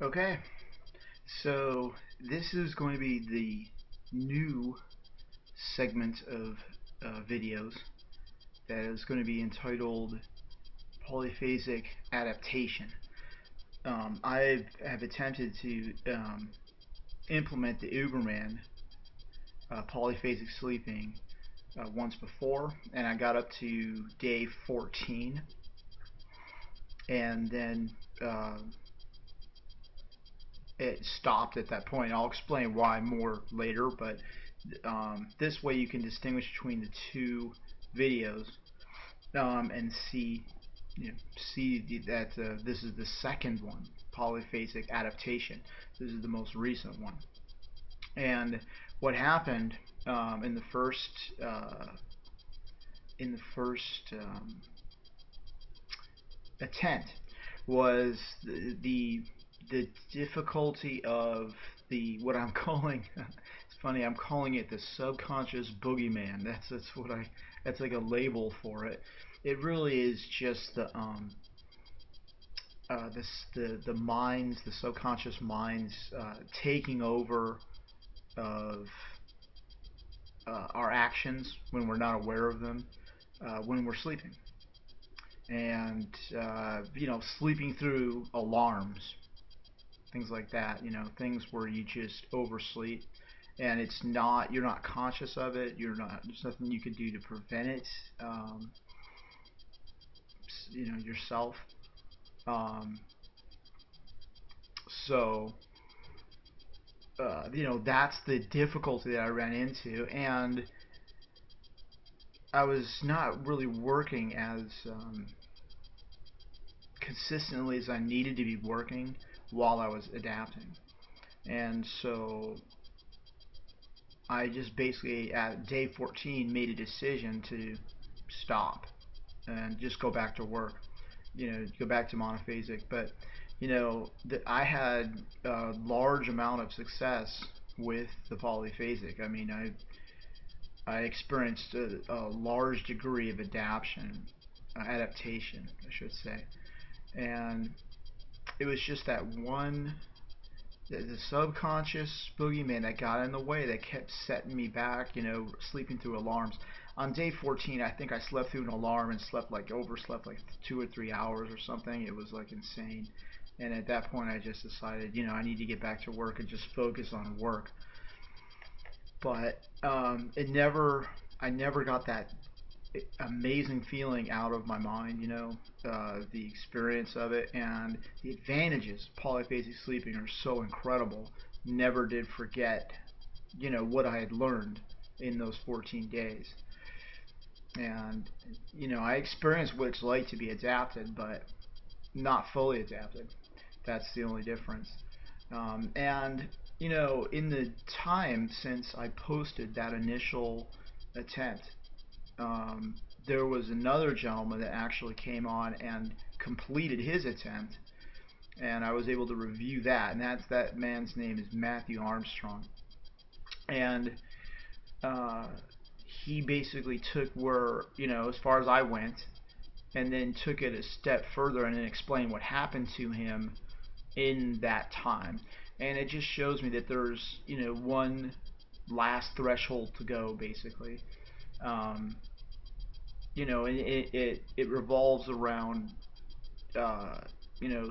Okay, so this is going to be the new segment of videos that is going to be entitled Polyphasic Adaptation. I have attempted to implement the Uberman polyphasic sleeping once before, and I got up to day 14, and then it stopped at that point. I'll explain why more later, but this way you can distinguish between the two videos and see that this is the second one, polyphasic adaptation. This is the most recent one. And what happened in the first attempt was the difficulty of the what I'm calling it's funny, I'm calling it the subconscious boogeyman. That's what I that's like a label for it. It really is just the minds, the subconscious minds taking over of our actions when we're not aware of them when we're sleeping, and sleeping through alarms, things like that. Things where you just oversleep, and you're not conscious of it. There's nothing you can do to prevent it. Yourself. Um, so that's the difficulty that I ran into, and I was not really working as consistently as I needed to be working while I was adapting. And so I just basically at day 14 made a decision to stop and just go back to work, go back to monophasic. But I had a large amount of success with the polyphasic. I mean, I experienced a large degree of adaptation, I should say, and it was just that one, the subconscious boogeyman that got in the way that kept setting me back, sleeping through alarms. On day 14, I think I slept through an alarm and overslept like 2 or 3 hours or something. It was like insane. And at that point, I just decided, I need to get back to work and just focus on work. But I never got that amazing feeling out of my mind, the experience of it and the advantages of polyphasic sleeping are so incredible. Never did forget, what I had learned in those 14 days. And, I experienced what it's like to be adapted, but not fully adapted. That's the only difference. And, in the time since I posted that initial attempt, um, there was another gentleman that actually came on and completed his attempt, and I was able to review that. And that man's name is Matthew Armstrong, and uh, he basically took where as far as I went, and then took it a step further and then explained what happened to him in that time. And it just shows me that there's one last threshold to go, basically. Um, it revolves around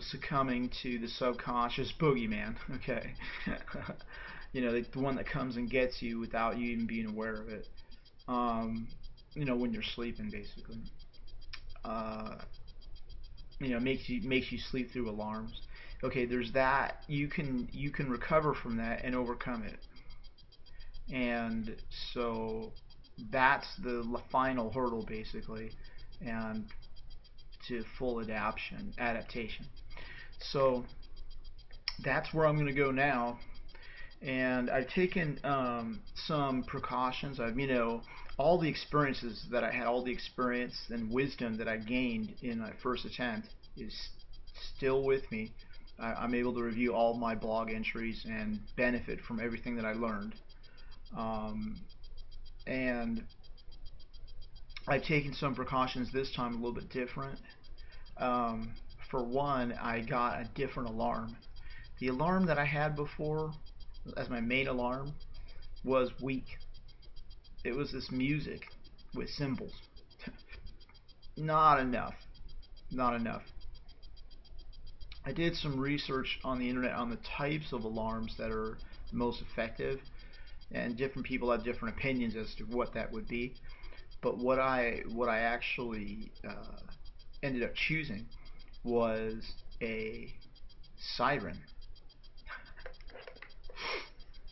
succumbing to the subconscious boogeyman. Okay, the one that comes and gets you without you even being aware of it. When you're sleeping, basically. Uh, makes you sleep through alarms. Okay, there's that. You can recover from that and overcome it. And so that's the final hurdle, basically, and to full adaptation. So that's where I'm going to go now. And I've taken some precautions. All the experiences that I had, all the experience and wisdom that I gained in my first attempt is still with me. I'm able to review all my blog entries and benefit from everything that I learned. Um, and I've taken some precautions this time a little bit different. Um, for one, I got a different alarm. The alarm that I had before, as my main alarm, was weak. It was this music with symbols. Not enough. Not enough. I did some research on the internet on the types of alarms that are most effective, and different people have different opinions as to what that would be. But what I actually ended up choosing was a siren,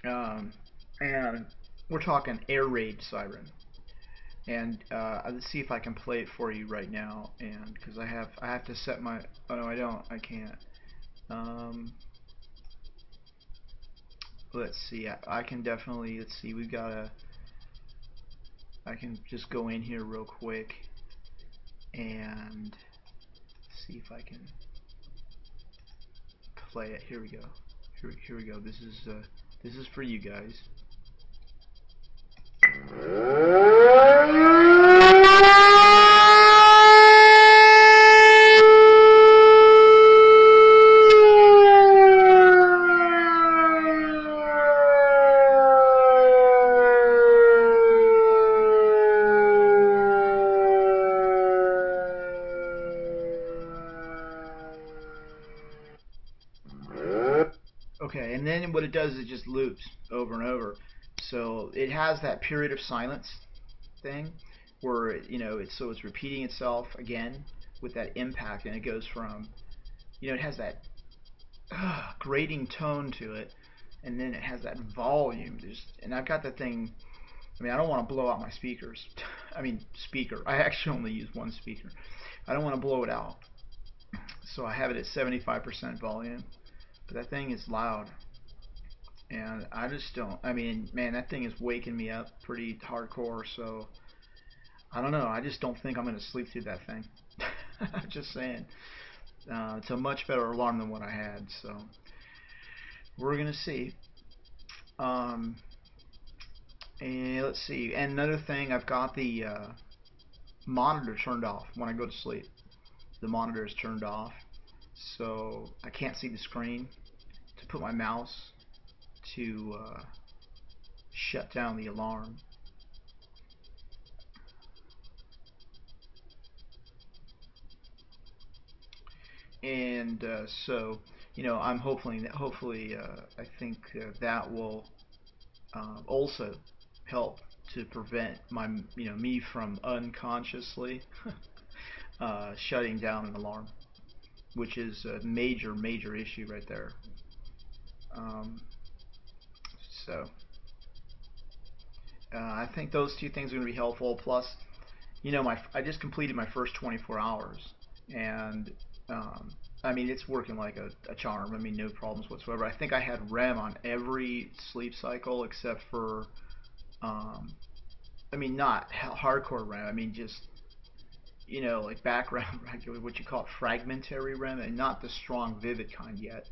and we're talking air raid siren. And let's see if I can play it for you right now. And because I have to set my, oh no, I don't, I can't. Um, let's see, I can definitely, let's see, we've got a, I can just go in here real quick and see if I can play it. Here we go. Here we go. This is for you guys. Okay, and then what it does is it just loops over and over. So it has that period of silence thing where it's repeating itself again with that impact, and it goes from it has that grating tone to it, and then it has that volume. And I've got the thing. I mean, I don't want to blow out my speakers. I mean, speaker. I actually only use one speaker. I don't want to blow it out, so I have it at 75% volume. But that thing is loud, and I just don't. I mean, man, that thing is waking me up pretty hardcore. So I don't know. I just don't think I'm gonna sleep through that thing. I'm just saying. It's a much better alarm than what I had. So we're gonna see. Um, and let's see. And another thing, I've got the monitor turned off when I go to sleep. The monitor is turned off, so I can't see the screen. To put my mouse to shut down the alarm. And so, I'm hopefully, I think that will also help to prevent me from unconsciously shutting down an alarm, which is a major issue right there. Um, so I think those two things are going to be helpful. Plus, I just completed my first 24 hours, and um, I mean it's working like a charm. I mean no problems whatsoever. I think I had REM on every sleep cycle except for, um, I mean not hardcore REM. I mean just like background, what you call it, fragmentary REM, and not the strong vivid kind yet.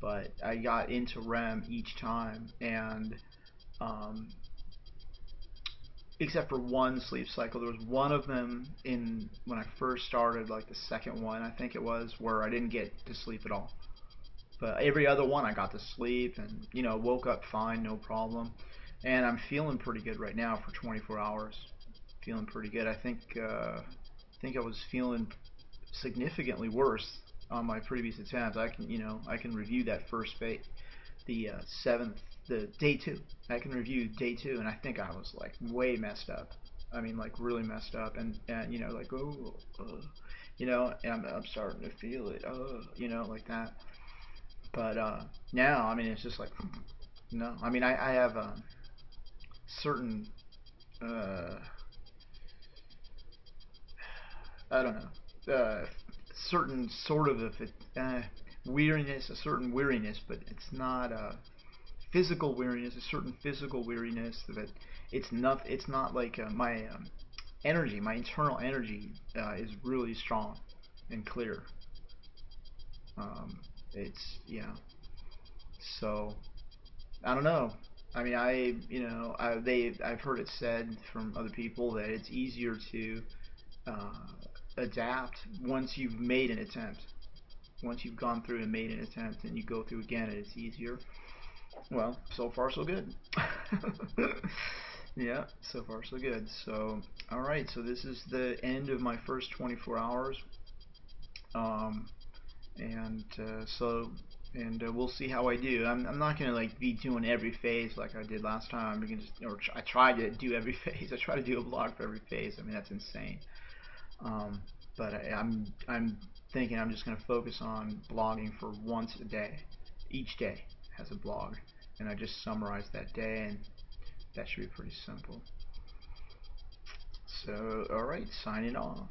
But I got into REM each time, and um, except for one sleep cycle. There was one of them in when I first started, like the second one, I think it was, where I didn't get to sleep at all. But every other one, I got to sleep and woke up fine, no problem. And I'm feeling pretty good right now for 24 hours. Feeling pretty good. I think I was feeling significantly worse on my previous attempts. I can review that first the seventh, the day two. I can review day two, and I think I was like way messed up. I mean, like really messed up, and like and I'm starting to feel it, like that. But now, I mean, it's just like no. I mean, I have certain uh, I don't know, certain sort of weariness, a certain weariness, but it's not physical weariness, a certain physical weariness that it's not like my energy, my internal energy is really strong and clear. Um, it's so I don't know. I mean, I've heard it said from other people that it's easier to uh, adapt once you've made an attempt. once you've gone through and made an attempt and you go through again and it's easier. Well, so far so good. Yeah, so far so good. So, all right. So this is the end of my first 24 hours. Um, and we'll see how I do. I'm not gonna like be doing every phase like I did last time. We can just I try to do every phase. I try to do a vlog for every phase. I mean that's insane. Um, but I'm thinking I'm just gonna focus on blogging for once a day. Each day has a blog, and I just summarize that day, and that should be pretty simple. So all right, signing off.